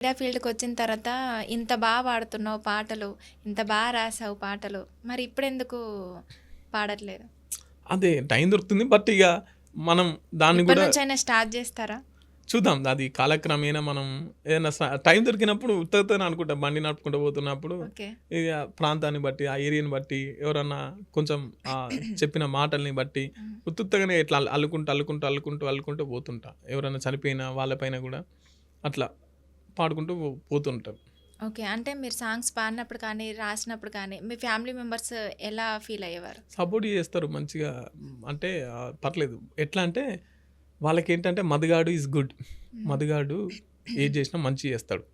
Media ఫీల్డ్‌కొచ్చిన తర్వాత ఇంత పాడుతున్నావు పాటలు, ఇంత రాసావు పాటలు. మరి ఇప్పుడెందుకు పాడట్లేదు? అదే టైం దొరుకుతుంది. బట్ ఇగ మనం దాన్ని ఇప్పటి గూడా నుంచైనా స్టార్ట్ జేస్తారా? చూద్దాం. అది కాలక్రమేణా మనం ఏదైనా టైం దొరికినప్పుడు ఉత్తత్తనే అనుకుంటా బండి నడుపుకుంటూ పోతున్నప్పుడు ఓకే. ఇగ ప్రాంతాన్ని బట్టి, ఆ ఏరియాని బట్టి, ఎవరన్నా కొంచెం చెప్పిన మాటల్ని బట్టి హ్మ్. ఉత్తుత్తగానే ఇట్లా అల్లుకుంటూ పోతుంటా. ఎవరైనా చనిపోయినా వాళ్ళపైన గూడా అట్లా పాడుకుంటూ పోతుంటాం. ఓకే. అంటే మీరు సాంగ్స్ పాడినప్పుడు కానీ, రాసినప్పుడు కానీ, మీ ఫ్యామిలీ మెంబర్స్ ఎలా ఫీల్ అయ్యేవారు? సపోర్ట్ చేస్తారు మంచిగా. అంటే పర్లేదు. ఎట్లా అంటే వాళ్ళకేంటంటే మదిగాడు ఈజ్ గుడ్. హ్మ్. మదిగాడు ఏది చేసినా మంచిగా చేస్తాడు.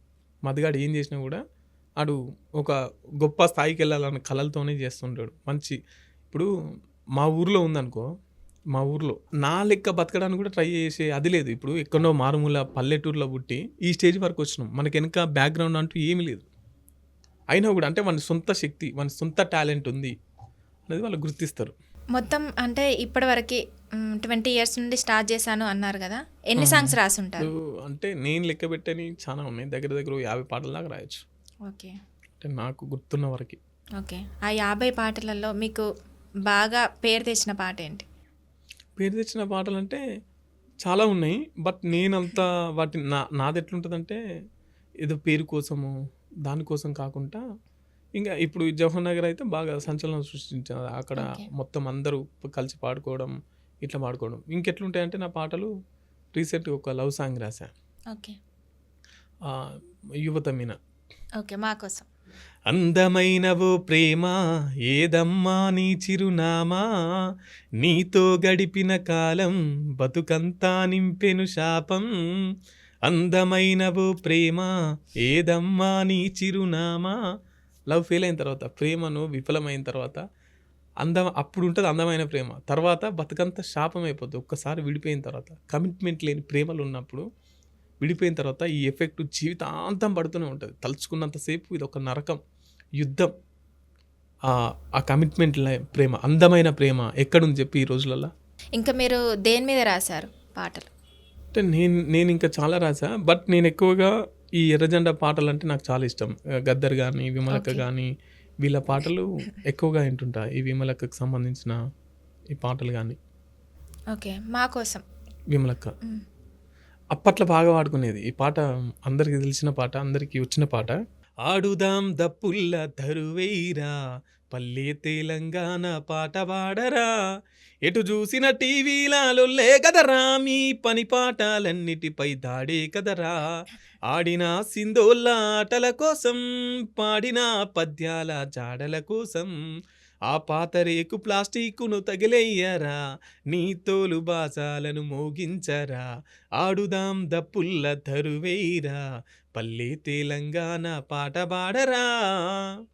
మదిగాడు ఏం చేసినా కూడా ఆడు ఒక గొప్ప స్థాయికెళ్ళాలన్న కలలతోనే చేస్తుంటాడు. ఇప్పుడు మా ఊర్లో ఉందనుకో, మా ఊర్లో నా లెక్క బతకడానికి కూడా ట్రై చేసే అది లేదు. ఇప్పుడు ఎక్కడో మారుమూల పల్లెటూరులో పుట్టి ఈ స్టేజ్ వరకు వచ్చినాం. మనకెనక బ్యాక్‌గ్రౌండ్ అంటూ ఏమీ లేదు. అయినా కూడా అంటే వాని సొంత శక్తి, వాని సొంత టాలెంట్ ఉంది అనేది వాళ్ళు గుర్తిస్తారు. మొత్తం అంటే ఇప్పటివరకి 20 ఇయర్స్ నుండి స్టార్ట్ చేశాను అన్నారు గదా! ఎన్ని సాంగ్స్ రాసుంటారు? ఇప్పుడు అంటే నేను లెక్క పెట్టని చాలా ఉన్నాయి. దగ్గర దగ్గర 50 పాటల దాకా రాయొచ్చు. ఓకే. అంటే నాకు గుర్తున్న వరకి. ఓకే. ఆ 50 పాటలలో మీకు బాగా పేరు తెచ్చిన పాటేంటి? పేరు తెచ్చిన పాటలంటే చాలా ఉన్నాయి. బట్ నేనంత వాటిని నాదెట్లుంటదంటే ఏదో పేరు కోసమో, దానికోసం కాకుండా ఇంగ ఇప్పుడు 'జవహర్ నగర్' అయితే బాగా సంచలనం సృష్టించారు. అక్కడ ఓకే. మొత్తం అందరూ కలిసి పాడుకోవడం, ఇట్లా పాడుకోవడం. ఇంకెట్లుంటాయంటే నా పాటలు రీసెంట్‌గా ఒక లవ్ సాంగ్ రాశా. ఓకే. 'యువత మీన'. ఓకే. మా కోసం. అందమైన ఓ ప్రేమ ఏదమ్మా నీ చిరునామా, నీతో గడిపిన కాలం బతుకంతా నింపెను శాపం. అందమైన ఓ ప్రేమ ఏదమ్మా నీ చిరునామా. లవ్ ఫెయిల్ అయిన తర్వాత, ప్రేమను విఫలమైన తర్వాత అప్పుడు ఉంటుంది అందమైన ప్రేమ. తర్వాత బతుకంతా శాపం అయిపోద్ది. ఒక్కసారి విడిపోయిన తర్వాత కమిట్మెంట్ లేని ప్రేమలు ఉన్నప్పుడు విడిపోయిన తర్వాత ఈ ఎఫెక్ట్ జీవితాంతం పడుతూనే ఉంటుంది. తలుచుకున్నంతసేపు ఇది ఒక నరకం, యుద్ధం. ఆ కమిట్మెంట్ ప్రేమ, అందమైన ప్రేమ ఎక్కడుంది చెప్పి ఈ రోజులల్లో. ఇంకా మీరు దేని మీద రాశారు పాటలు? అంటే నేను ఇంకా చాలా రాసా. బట్ నేను ఎక్కువగా ఈ ఎర్రజెండా పాటలు అంటే నాకు చాలా ఇష్టం. గద్దర్ కానీ, విమలక్క ఓకే. కానీ వీళ్ళ పాటలు ఎక్కువగా వింటుంటా. ఈ విమలక్కకు సంబంధించిన ఈ పాటలు కానీ. ఓకే. మా కోసం. విమలక్క హ్మ్. అప్పట్లో బాగా వాడుకునేది. ఈ పాట అందరికి తెలిసిన పాట, అందరికీ వచ్చిన పాట. ఆడుదాం దప్పుల్ల దరువేయిరా, పల్లె తెలంగాణ పాట పాడరా, ఎటు చూసిన టీవీలా లొల్లే కదరా, మీ పని పాటలన్నిటిపై దాడే కదరా, ఆడిన సింధోళ్ళ ఆటల కోసం, పాడిన పద్యాల జాడల కోసం, ఆ పాత రేకు ప్లాస్టిక్కును తగిలేయ్యరా, నీ తోలు బాసాలను మోగించరా, ఆడుదాం దప్పుల్ల దరువేయిరా, పల్లె తెలంగాణ పాట పాడరా.